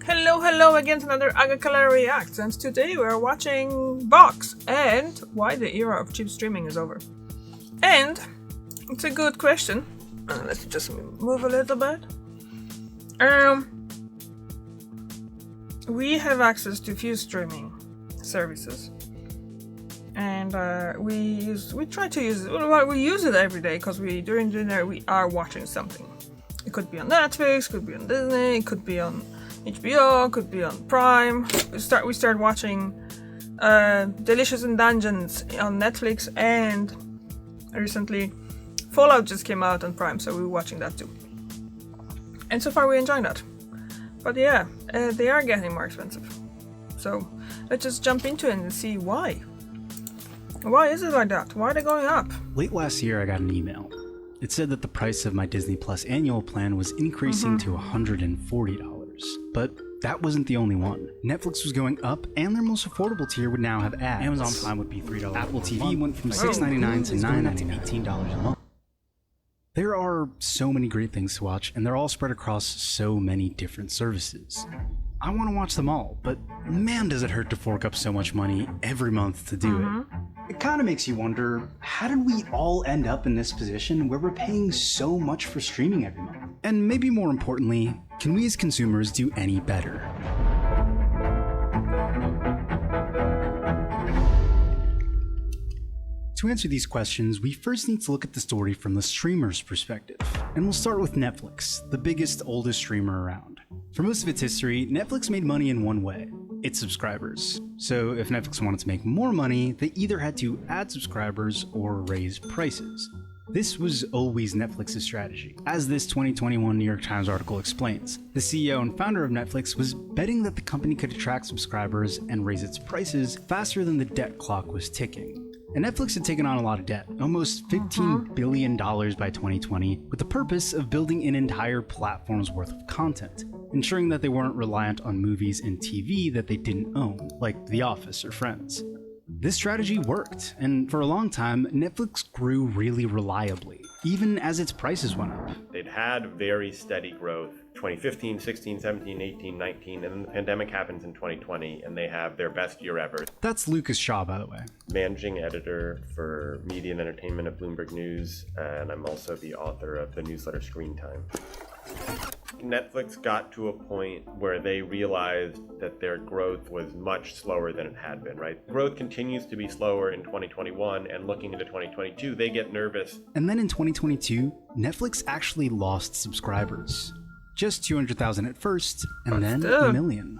Hello again to another Agakala Reacts, and today we're watching Box and why the era of cheap streaming is over. And it's a good question. Let's just move a little bit. We have access to few streaming services, and we try to use it. Well, we use it every day because during dinner we are watching something. It could be on Netflix, could be on Disney, it could be on HBO, could be on Prime. We start watching Delicious in Dungeons on Netflix, and recently Fallout just came out on Prime, so we were watching that too. And so far we enjoy that. But yeah, they are getting more expensive. So let's just jump into it and see why. Why is it like that? Why are they going up? Late last year I got an email. It said that the price of my Disney Plus annual plan was increasing to $140. But that wasn't the only one. Netflix was going up, and their most affordable tier would now have ads. Amazon Prime would be $3. Apple TV went from $6.99 to $9.99 to $18 a month. There are so many great things to watch, and they're all spread across so many different services. I want to watch them all, but man does it hurt to fork up so much money every month to do it. It kind of makes you wonder, how did we all end up in this position where we're paying so much for streaming every month? And maybe more importantly, can we as consumers do any better? To answer these questions, we first need to look at the story from the streamer's perspective. And we'll start with Netflix, the biggest, oldest streamer around. For most of its history, Netflix made money in one way: its subscribers. So if Netflix wanted to make more money, they either had to add subscribers or raise prices. This was always Netflix's strategy. As this 2021 New York Times article explains, the CEO and founder of Netflix was betting that the company could attract subscribers and raise its prices faster than the debt clock was ticking. And Netflix had taken on a lot of debt, almost $15 billion by 2020, with the purpose of building an entire platform's worth of content, ensuring that they weren't reliant on movies and TV that they didn't own, like The Office or Friends. This strategy worked, and for a long time, Netflix grew really reliably, even as its prices went up. They'd had very steady growth 2015, 16, 17, 18, 19, and then the pandemic happens in 2020, and they have their best year ever. That's Lucas Shaw, by the way. Managing editor for media and entertainment at Bloomberg News, and I'm also the author of the newsletter Screen Time. Netflix got to a point where they realized that their growth was much slower than it had been, right? Growth continues to be slower in 2021, and looking into 2022, they get nervous. And then in 2022, Netflix actually lost subscribers. Just 200,000 at first, and then a million.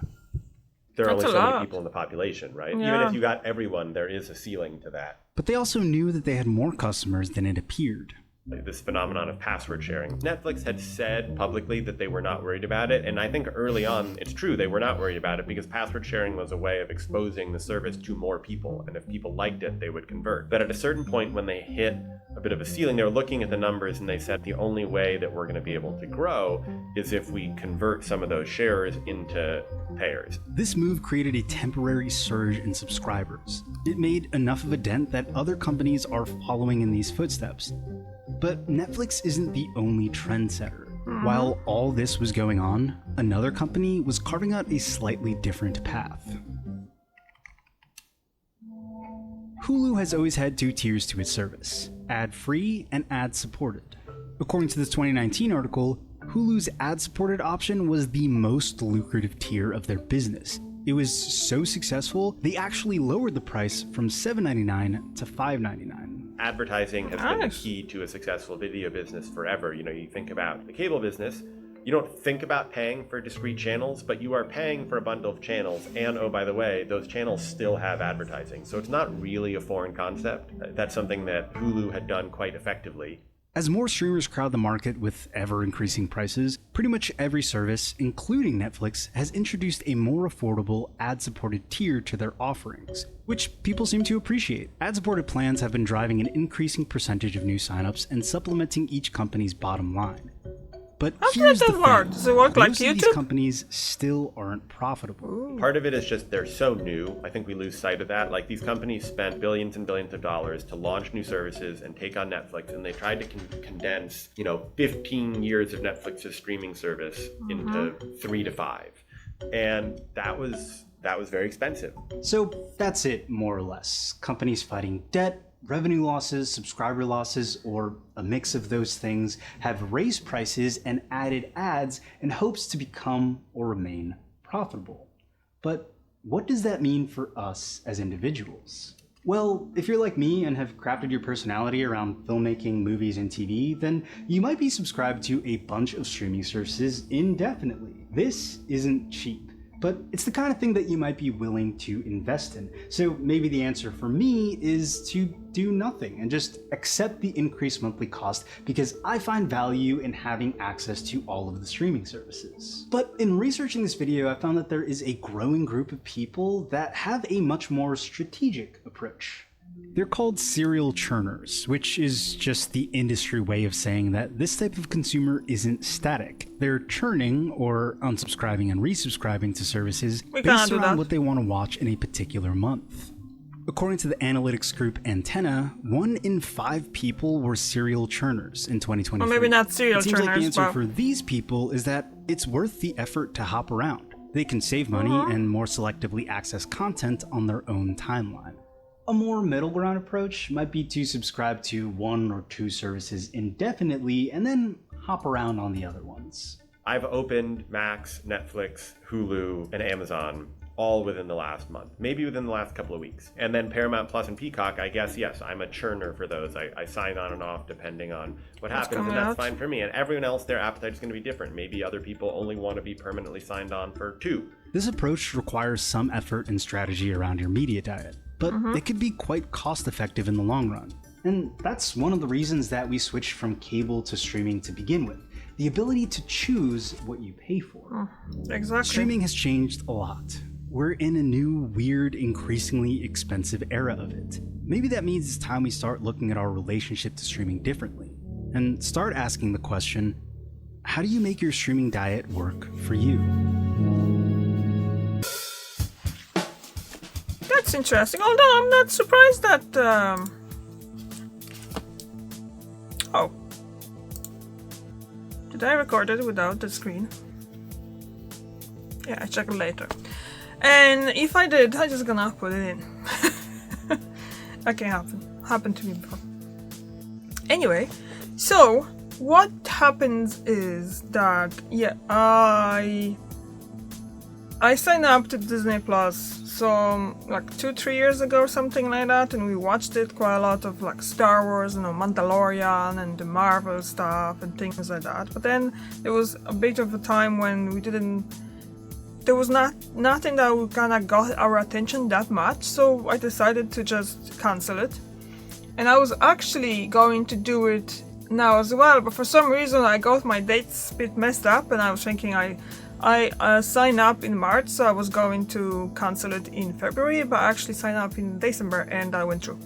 There are only so many people in the population, right? Yeah. Even if you got everyone, there is a ceiling to that. But they also knew that they had more customers than it appeared. This phenomenon of password sharing. Netflix had said publicly that they were not worried about it, and I think early on, it's true, they were not worried about it because password sharing was a way of exposing the service to more people, and if people liked it, they would convert. But at a certain point when they hit a bit of a ceiling, they were looking at the numbers and they said the only way that we're going to be able to grow is if we convert some of those sharers into payers. This move created a temporary surge in subscribers. It made enough of a dent that other companies are following in these footsteps. But Netflix isn't the only trendsetter. While all this was going on, another company was carving out a slightly different path. Hulu has always had two tiers to its service: ad-free and ad-supported. According to this 2019 article, Hulu's ad-supported option was the most lucrative tier of their business. It was so successful, they actually lowered the price from $7.99 to $5.99. Advertising has been the key to a successful video business forever. You know, you think about the cable business, you don't think about paying for discrete channels, but you are paying for a bundle of channels. And oh, by the way, those channels still have advertising. So it's not really a foreign concept. That's something that Hulu had done quite effectively. As more streamers crowd the market with ever-increasing prices, pretty much every service, including Netflix, has introduced a more affordable ad-supported tier to their offerings, which people seem to appreciate. Ad-supported plans have been driving an increasing percentage of new signups and supplementing each company's bottom line. But here's the thing, does it work like most of YouTube? these companies still aren't profitable. Part of it is just they're so new. I think we lose sight of that. Like, these companies spent billions and billions of dollars to launch new services and take on Netflix, and they tried to condense, 15 years of Netflix's streaming service into 3 to 5. and that was very expensive. So that's it, more or less. Companies fighting debt, revenue losses, subscriber losses, or a mix of those things have raised prices and added ads in hopes to become or remain profitable. But what does that mean for us as individuals? Well, if you're like me and have crafted your personality around filmmaking, movies, and TV, then you might be subscribed to a bunch of streaming services indefinitely. This isn't cheap, but it's the kind of thing that you might be willing to invest in. So maybe the answer for me is to do nothing and just accept the increased monthly cost because I find value in having access to all of the streaming services. But in researching this video, I found that there is a growing group of people that have a much more strategic approach. They're called serial churners, which is just the industry way of saying that this type of consumer isn't static. They're churning or unsubscribing and resubscribing to services based around what they want to watch in a particular month. According to the analytics group Antenna, 1 in 5 people were serial churners in 2023. Well, maybe not serial churners, it seems like the answer but for these people is that it's worth the effort to hop around. They can save money and more selectively access content on their own timeline. A more middle ground approach might be to subscribe to 1 or 2 services indefinitely and then hop around on the other ones. I've opened Max, Netflix, Hulu, and Amazon all within the last month, maybe within the last couple of weeks. And then Paramount Plus and Peacock, I guess, yes, I'm a churner for those. I sign on and off depending on what happens, and that's fine for me. And everyone else, their appetite is going to be different. Maybe other people only want to be permanently signed on for 2. This approach requires some effort and strategy around your media diet, but it could be quite cost-effective in the long run. And that's one of the reasons that we switched from cable to streaming to begin with. The ability to choose what you pay for. Exactly. Streaming has changed a lot. We're in a new, weird, increasingly expensive era of it. Maybe that means it's time we start looking at our relationship to streaming differently, and start asking the question, how do you make your streaming diet work for you? That's interesting, although I'm not surprised that... Oh. Did I record it without the screen? Yeah, I check it later. And if I did, I'm just gonna put it in. That can happen. Happened to me before. Anyway, so what happens is that, yeah, I signed up to Disney Plus some like 2-3 years ago or something like that, and we watched it quite a lot of like Star Wars, Mandalorian and the Marvel stuff and things like that. But then there was a bit of a time when there was nothing that kind of got our attention that much, so I decided to just cancel it. And I was actually going to do it now as well, but for some reason I got my dates a bit messed up, and I was thinking I signed up in March, so I was going to cancel it in February, but I actually signed up in December and I went through.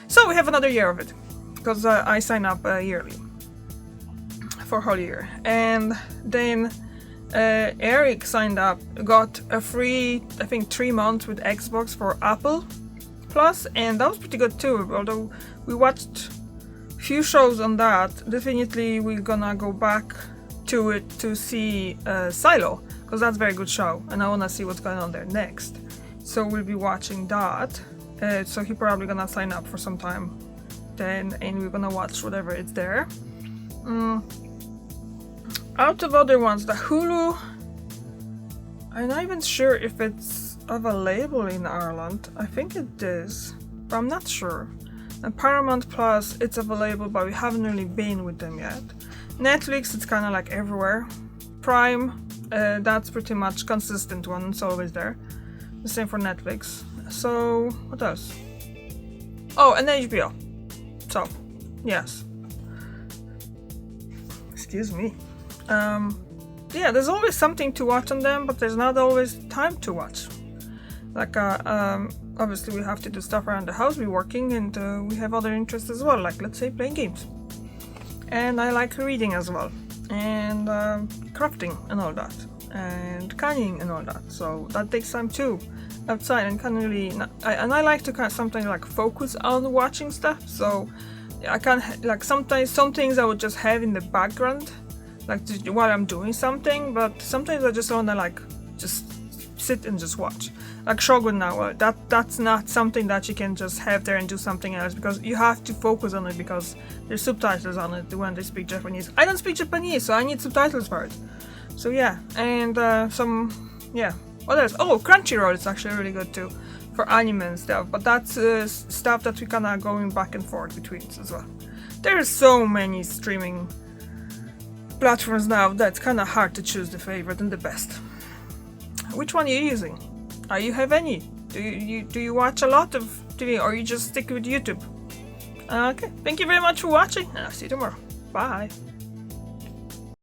So we have another year of it, because I signed up yearly for a whole year. And then Eric signed up, got a free, I think, 3 months with Xbox for Apple Plus, and that was pretty good too. Although we watched a few shows on that, definitely we're gonna go back to it to see Silo, because that's a very good show, and I wanna see what's going on there next. So we'll be watching that. So he's probably gonna sign up for some time then, and we're gonna watch whatever is there. Out of other ones, the Hulu, I'm not even sure if it's available in Ireland. I think it is, but I'm not sure. And Paramount Plus, it's available, but we haven't really been with them yet. Netflix, it's kind of like everywhere. Prime, that's pretty much consistent one, it's always there. The same for Netflix. So, what else? Oh, and HBO. So, yes. Excuse me. Yeah, there's always something to watch on them, but there's not always time to watch. Like, obviously we have to do stuff around the house, we're working, and we have other interests as well, like, let's say, playing games. And I like reading as well, and crafting and all that, and canning and all that, so that takes time too, outside, and can't really, and I like to kind of sometimes like focus on watching stuff, so I can't, like, sometimes some things I would just have in the background, like while I'm doing something, but sometimes I just want to like just sit and just watch. Like Shogun now, that's not something that you can just have there and do something else, because you have to focus on it because there's subtitles on it when they speak Japanese. I don't speak Japanese, so I need subtitles for it. So yeah, and what else? Oh, Crunchyroll is actually really good too for anime and stuff, but that's stuff that we kind of going back and forth between as well. There's so many streaming platforms now that's kind of hard to choose the favorite and the best. Which one are you using? You have any? Do you watch a lot of TV, or you just stick with YouTube? Okay, thank you very much for watching, and I'll see you tomorrow. Bye.